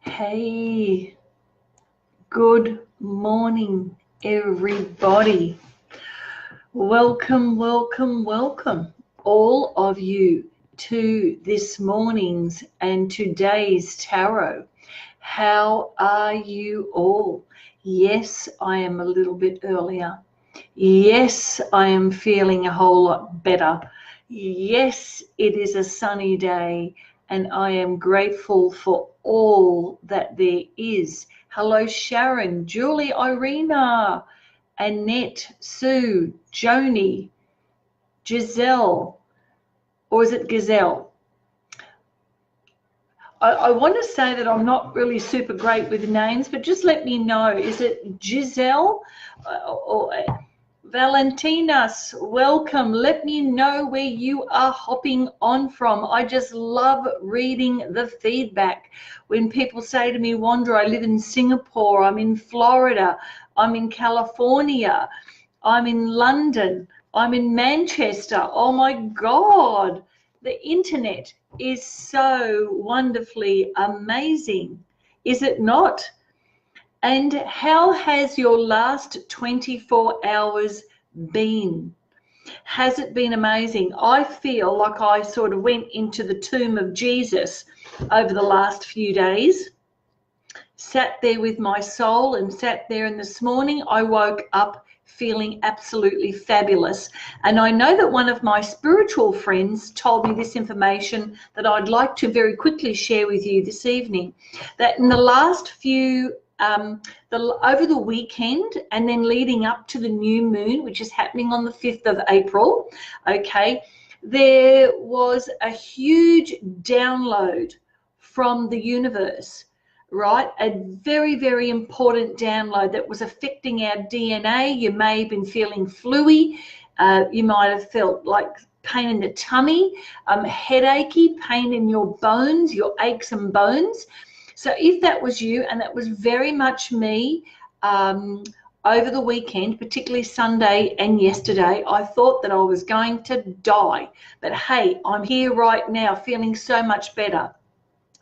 Hey, good morning, everybody. Welcome, welcome, welcome, all of you, to this morning's and today's tarot. How are you all? Yes, I am a little bit earlier. Yes, I am feeling a whole lot better. Yes, it is a sunny day, and I am grateful for all that there is. Hello, Sharon, Julie, Irina, Annette, Sue, Joni, Giselle, or is it Gazelle? I want to say that I'm not really super great with names, but just let me know. Is it Giselle or Valentinas? Welcome. Let me know where you are hopping on from. I just love reading the feedback. When people say to me, Wanda, I live in Singapore, I'm in Florida, I'm in California, I'm in London, I'm in Manchester. Oh my God, the internet is so wonderfully amazing, is it not? And how has your last 24 hours been? Has it been amazing? I feel like I sort of went into the tomb of Jesus over the last few days, sat there with my soul and sat there, and this morning I woke up feeling absolutely fabulous. And I know that one of my spiritual friends told me this information that I'd like to very quickly share with you this evening, that in the last few over the weekend and then leading up to the new moon, which is happening on the 5th of April, okay, there was a huge download from the universe, right? A very, very important download that was affecting our DNA. You may have been feeling fluey. You might have felt like pain in the tummy, headachy, pain in your bones, your aches and bones. So if that was you, and that was very much me, over the weekend, particularly Sunday and yesterday, I thought that I was going to die. But hey, I'm here right now feeling so much better.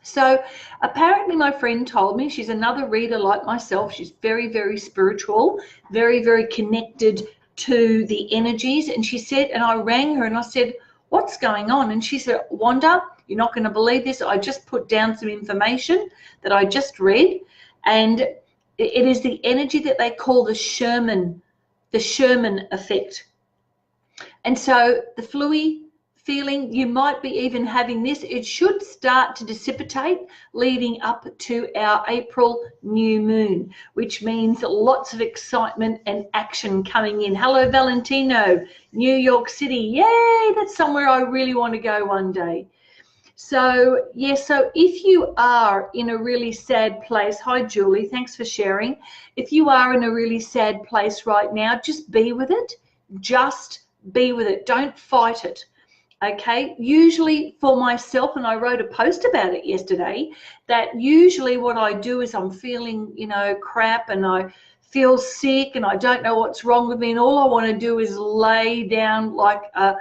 So apparently my friend told me, she's another reader like myself, she's very, very spiritual, very, very connected to the energies. And she said, and I rang her and I said, what's going on? And she said, Wanda, you're not going to believe this. I just put down some information that I just read, and it is the energy that they call the Sherman effect. And so the fluey feeling, you might be even having this, it should start to dissipate leading up to our April new moon, which means lots of excitement and action coming in. Hello, Valentino, New York City. Yay, that's somewhere I really want to go one day. So, yes, so if you are in a really sad place, hi, Julie, thanks for sharing. If you are in a really sad place right now, just be with it. Just be with it. Don't fight it. Okay, usually for myself, and I wrote a post about it yesterday, that usually what I do is I'm feeling, crap, and I feel sick and I don't know what's wrong with me, and all I want to do is lay down like a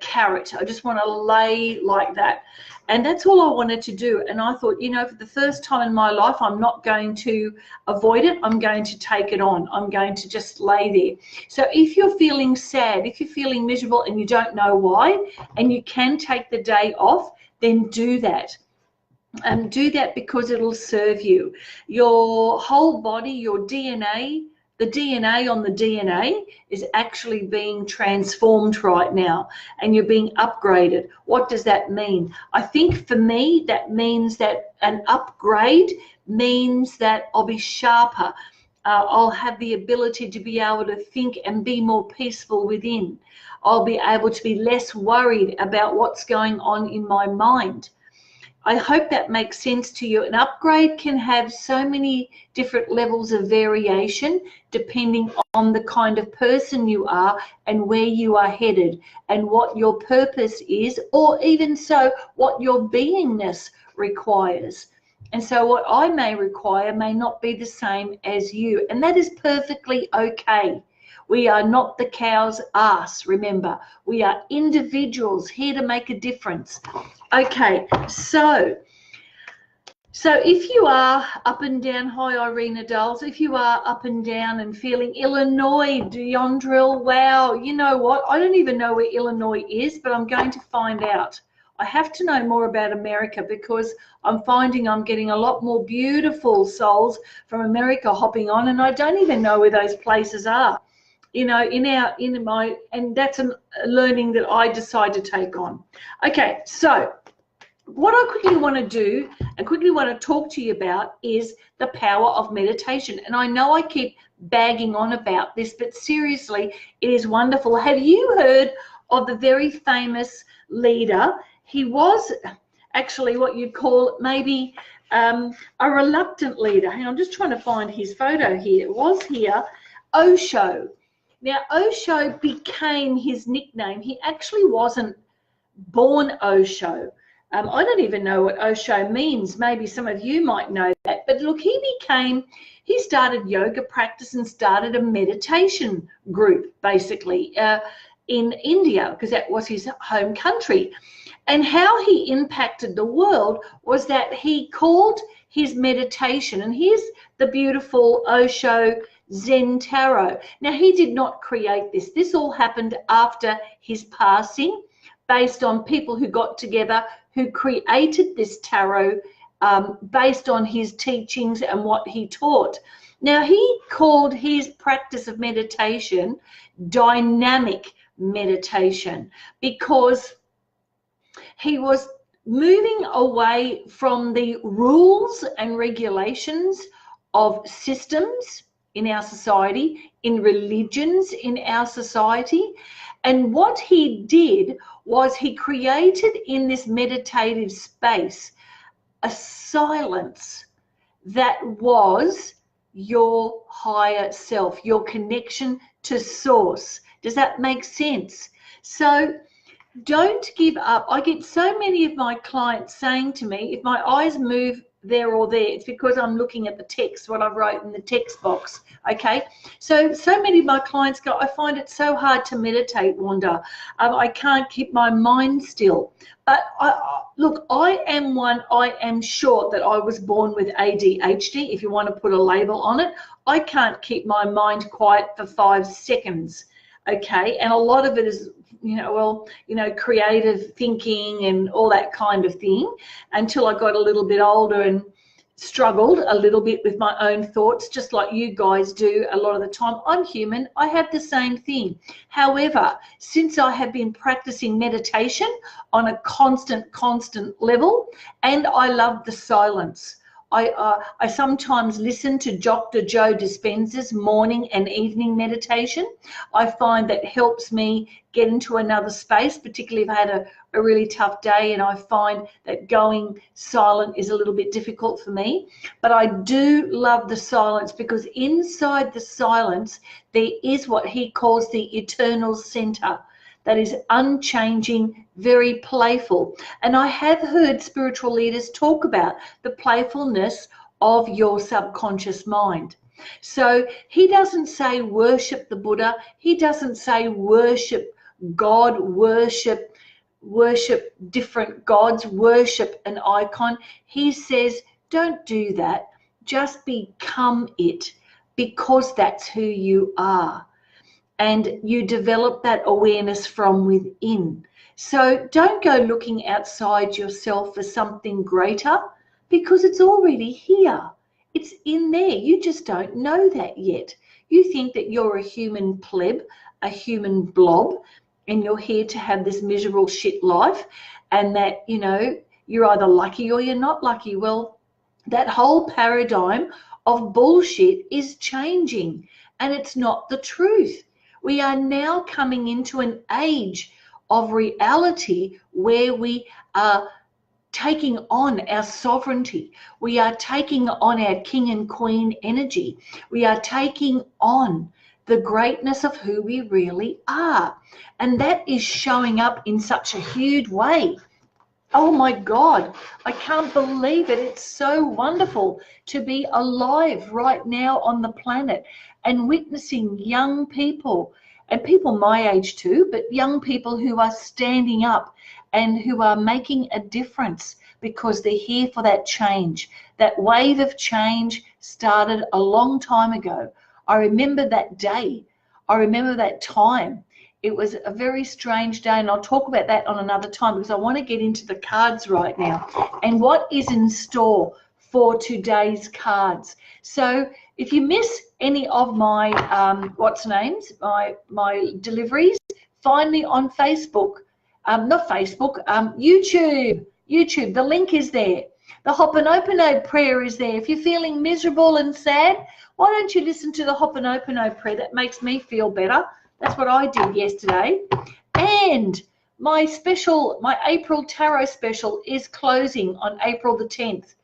carrot. I just want to lay like that. And that's all I wanted to do. And I thought, for the first time in my life, I'm not going to avoid it. I'm going to take it on. I'm going to just lay there. So if you're feeling sad, if you're feeling miserable and you don't know why, and you can take the day off, then do that. Do that because it'll serve you. Your whole body, your DNA, the DNA on the DNA is actually being transformed right now, and you're being upgraded. What does that mean? I think for me, that means that an upgrade means that I'll be sharper. I'll have the ability to be able to think and be more peaceful within. I'll be able to be less worried about what's going on in my mind. I hope that makes sense to you. An upgrade can have so many different levels of variation depending on the kind of person you are and where you are headed and what your purpose is, or even so, what your beingness requires. And so what I may require may not be the same as you, and that is perfectly okay. We are not the cow's ass, remember. We are individuals here to make a difference. Okay, so So if you are up and down, hi Irina Dulles, if you are up and down and feeling Illinois, Deondril, wow, you know what? I don't even know where Illinois is, but I'm going to find out. I have to know more about America because I'm finding I'm getting a lot more beautiful souls from America hopping on, and I don't even know where those places are. You know, and that's a learning that I decide to take on. Okay, so what I quickly want to do and quickly want to talk to you about is the power of meditation. And I know I keep bagging on about this, but seriously, it is wonderful. Have you heard of the very famous leader? He was actually what you'd call maybe a reluctant leader. Hang on, I'm just trying to find his photo here. It was here, Osho. Now, Osho became his nickname. He actually wasn't born Osho. I don't even know what Osho means. Maybe some of you might know that. But look, he started yoga practice and started a meditation group, basically, in India, because that was his home country. And how he impacted the world was that he called his meditation, and here's the beautiful Osho Zen Tarot. Now, he did not create this. This all happened after his passing, based on people who got together who created this tarot based on his teachings and what he taught. Now, he called his practice of meditation dynamic meditation because he was moving away from the rules and regulations of systems in our society, in religions in our society. And what he did was he created in this meditative space a silence that was your higher self, your connection to source. Does that make sense? So don't give up. I get so many of my clients saying to me, if my eyes move there or there, it's because I'm looking at the text, what I wrote in the text box. Okay, so many of my clients go, I find it so hard to meditate, Wanda. I can't keep my mind still. But look, I am sure that I was born with ADHD, if you want to put a label on it. I can't keep my mind quiet for 5 seconds. Okay, and a lot of it is, creative thinking and all that kind of thing, until I got a little bit older and struggled a little bit with my own thoughts, just like you guys do a lot of the time. I'm human. I have the same thing. However, since I have been practicing meditation on a constant level, and I love the silence. I sometimes listen to Dr. Joe Dispenza's morning and evening meditation. I find that helps me get into another space, particularly if I had a really tough day, and I find that going silent is a little bit difficult for me. But I do love the silence, because inside the silence there is what he calls the eternal center. That is unchanging, very playful. And I have heard spiritual leaders talk about the playfulness of your subconscious mind. So he doesn't say worship the Buddha. He doesn't say worship God, worship different gods, worship an icon. He says, don't do that. Just become it, because that's who you are. And you develop that awareness from within. So don't go looking outside yourself for something greater, because it's already here. It's in there. You just don't know that yet. You think that you're a human pleb, a human blob, and you're here to have this miserable shit life, and that, you're either lucky or you're not lucky. Well, that whole paradigm of bullshit is changing, and it's not the truth. We are now coming into an age of reality where we are taking on our sovereignty. We are taking on our king and queen energy. We are taking on the greatness of who we really are. And that is showing up in such a huge way. Oh my God, I can't believe it. It's so wonderful to be alive right now on the planet and witnessing young people, and people my age too, but young people who are standing up and who are making a difference because they're here for that change. That wave of change started a long time ago. I remember that day. I remember that time. It was a very strange day, and I'll talk about that on another time because I want to get into the cards right now and what is in store for today's cards. So if you miss any of my my deliveries, find me on Facebook. Not Facebook, YouTube. The link is there. The Ho'oponopono prayer is there. If you're feeling miserable and sad, why don't you listen to the Ho'oponopono prayer? That makes me feel better. That's what I did yesterday. And my April Tarot special is closing on April the 10th.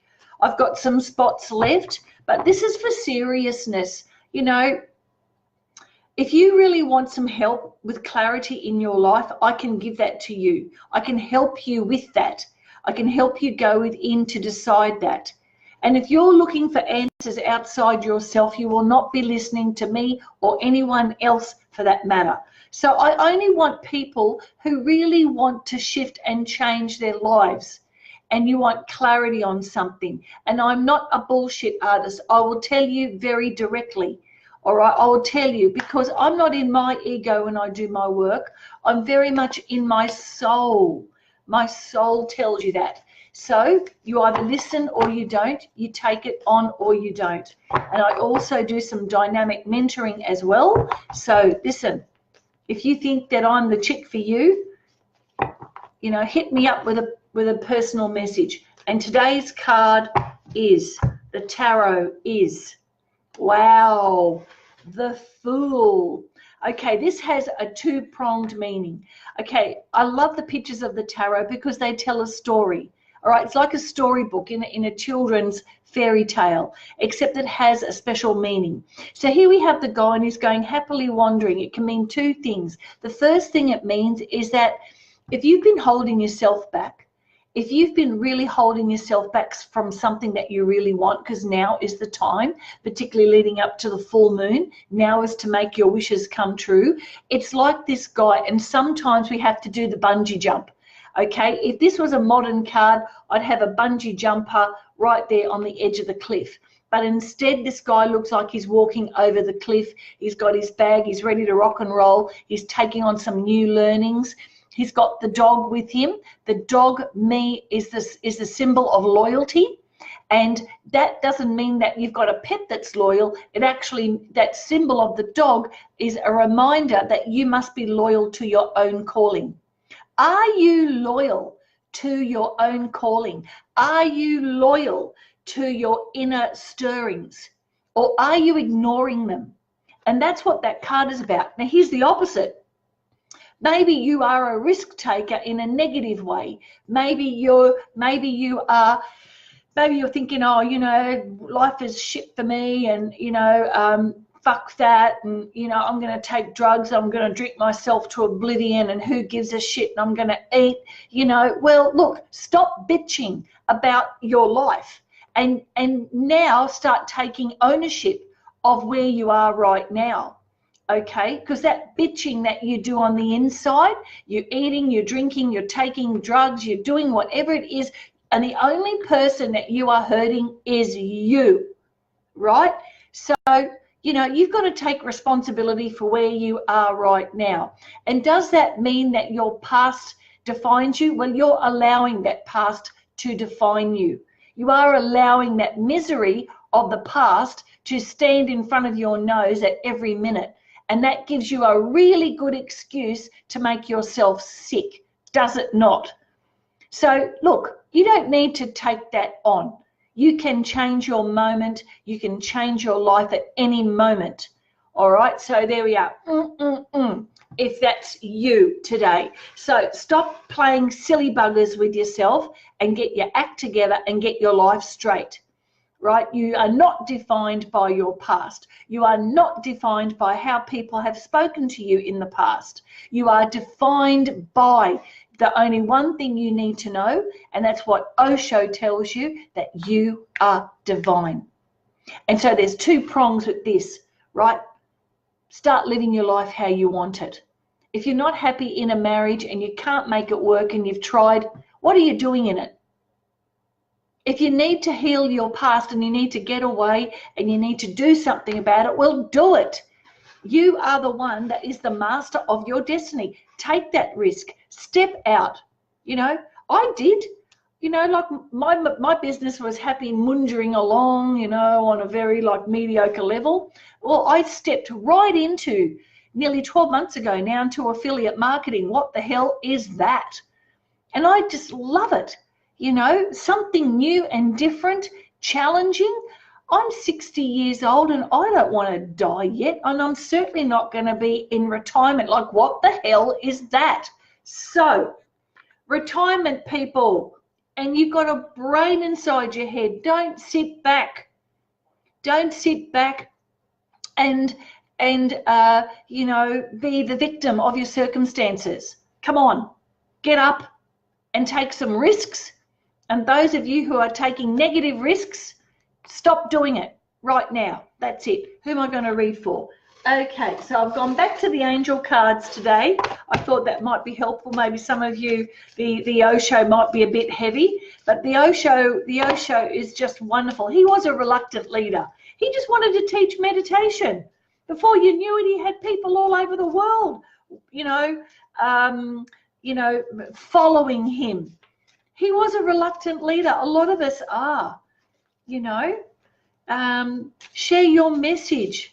I've got some spots left, but this is for seriousness. You know, if you really want some help with clarity in your life, I can give that to you. I can help you with that. I can help you go within to decide that. And if you're looking for answers outside yourself, you will not be listening to me or anyone else for that matter. So I only want people who really want to shift and change their lives, and you want clarity on something. And I'm not a bullshit artist. I will tell you very directly. All right, I will tell you, because I'm not in my ego when I do my work. I'm very much in my soul. My soul tells you that. So you either listen or you don't. You take it on or you don't. And I also do some dynamic mentoring as well. So listen, if you think that I'm the chick for you, you know, hit me up with a personal message. And today's card is, the tarot is, wow, the Fool. Okay, this has a two-pronged meaning. Okay, I love the pictures of the tarot because they tell a story. All right, it's like a storybook in a children's fairy tale, except it has a special meaning. So here we have the guy, and he's going happily wandering. It can mean two things. The first thing it means is that if you've been holding yourself back, if you've been really holding yourself back from something that you really want, because now is the time, particularly leading up to the full moon, now is to make your wishes come true. It's like this guy, and sometimes we have to do the bungee jump. Okay, if this was a modern card, I'd have a bungee jumper right there on the edge of the cliff. But instead, this guy looks like he's walking over the cliff. He's got his bag. He's ready to rock and roll. He's taking on some new learnings. He's got the dog with him. The dog, is the symbol of loyalty. And that doesn't mean that you've got a pet that's loyal. It actually, that symbol of the dog is a reminder that you must be loyal to your own calling. Are you loyal to your own calling? Are you loyal to your inner stirrings? Or are you ignoring them? And that's what that card is about. Now, here's the opposite. Maybe you are a risk taker in a negative way. Maybe you're thinking, oh, you know, life is shit for me, and, you know, fuck that, and, you know, I'm going to take drugs, I'm going to drink myself to oblivion, and who gives a shit, and I'm going to eat, you know. Well, look, stop bitching about your life and now start taking ownership of where you are right now, okay? Because that bitching that you do on the inside, you're eating, you're drinking, you're taking drugs, you're doing whatever it is, and the only person that you are hurting is you, right? So, you know, you've got to take responsibility for where you are right now. And does that mean that your past defines you? Well, you're allowing that past to define you. You are allowing that misery of the past to stand in front of your nose at every minute. And that gives you a really good excuse to make yourself sick, does it not? So, look, you don't need to take that on. You can change your moment. You can change your life at any moment. All right, so there we are. If that's you today. So stop playing silly buggers with yourself and get your act together and get your life straight. Right? You are not defined by your past. You are not defined by how people have spoken to you in the past. You are defined by the only one thing you need to know, and that's what Osho tells you, that you are divine. And so there's two prongs with this, right? Start living your life how you want it. If you're not happy in a marriage and you can't make it work and you've tried, what are you doing in it? If you need to heal your past and you need to get away and you need to do something about it, well, do it. You are the one that is the master of your destiny. Take that risk. Step out. You know, I did. You know, like my business was happy mundering along, you know, on a very like mediocre level. Well, I stepped right into, nearly 12 months ago now, into affiliate marketing. What the hell is that? And I just love it. You know, something new and different, challenging. I'm 60 years old and I don't want to die yet, and I'm certainly not going to be in retirement. Like, what the hell is that? So, retirement, people, and you've got a brain inside your head. Don't sit back. Don't sit back and you know, be the victim of your circumstances. Come on, get up and take some risks. And those of you who are taking negative risks, stop doing it right now. That's it. Who am I going to read for? Okay, so I've gone back to the angel cards today. I thought that might be helpful. Maybe some of you, the Osho might be a bit heavy, but the Osho is just wonderful. He was a reluctant leader. He just wanted to teach meditation. Before you knew it, he had people all over the world, you know, following him. He was a reluctant leader. A lot of us are, you know. Share your message.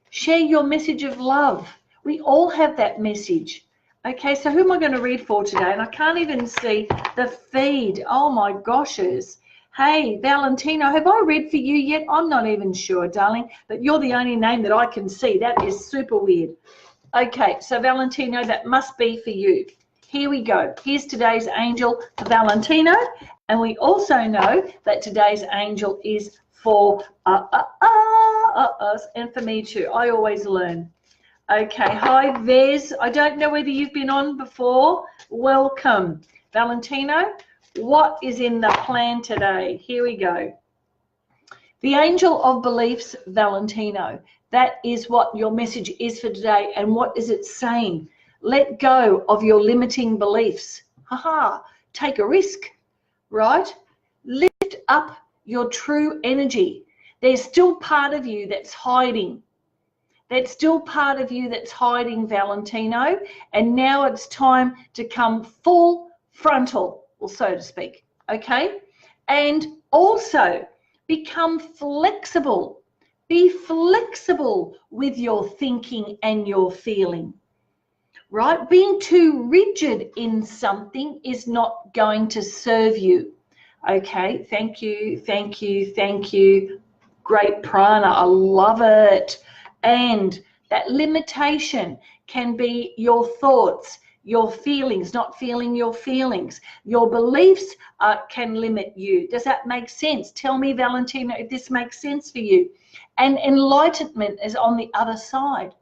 Share your message of love. We all have that message. Okay, so who am I going to read for today? And I can't even see the feed. Oh my goshes. Hey, Valentino, have I read for you yet? I'm not even sure, darling, but you're the only name that I can see. That is super weird. Okay, so Valentino, that must be for you. Here we go. Here's today's angel for Valentino. And we also know that today's angel is for us and for me too. I always learn. Okay, hi Vez. I don't know whether you've been on before. Welcome. Valentino, what is in the plan today? Here we go. The angel of beliefs, Valentino. That is what your message is for today. And what is it saying? Let go of your limiting beliefs. Take a risk, right? Lift up your true energy. There's still part of you that's hiding. That's still part of you that's hiding, Valentino. And now it's time to come full frontal, or so to speak, okay? And also become flexible. Be flexible with your thinking and your feeling, right? Being too rigid in something is not going to serve you. Okay, thank you, thank you, thank you. Great prana, I love it. And that limitation can be your thoughts, your feelings, not feeling your feelings. Your beliefs can limit you. Does that make sense? Tell me, Valentino, if this makes sense for you. And enlightenment is on the other side.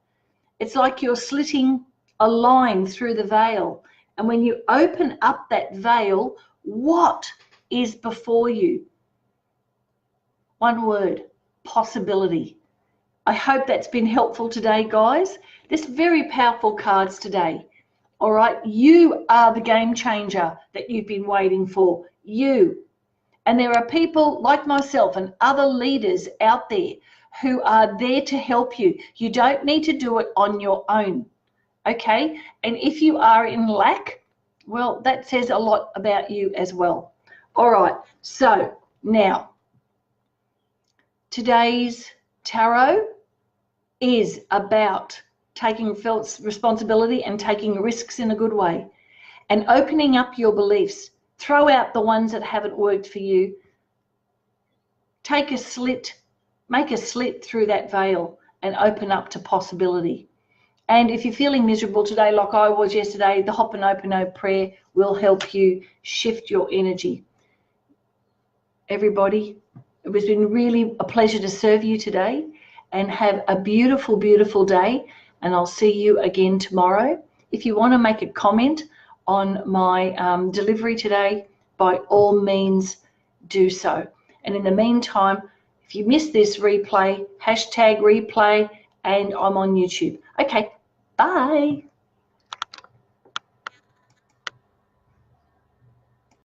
It's like you're slitting a line through the veil. And when you open up that veil, what is before you? One word: possibility. I hope that's been helpful today, guys. This very powerful cards today. All right, you are the game changer that you've been waiting for. You. And there are people like myself and other leaders out there who are there to help you. You don't need to do it on your own. Okay? And if you are in lack, well, that says a lot about you as well. All right, so now today's tarot is about taking responsibility and taking risks in a good way and opening up your beliefs. Throw out the ones that haven't worked for you. Take a slit, make a slit through that veil and open up to possibility. And if you're feeling miserable today like I was yesterday, the Ho'oponopono prayer will help you shift your energy. Everybody, it has been really a pleasure to serve you today, and have a beautiful, beautiful day. And I'll see you again tomorrow. If you want to make a comment on my delivery today, by all means do so. And in the meantime, if you missed this replay, hashtag replay, and I'm on YouTube. Okay, bye.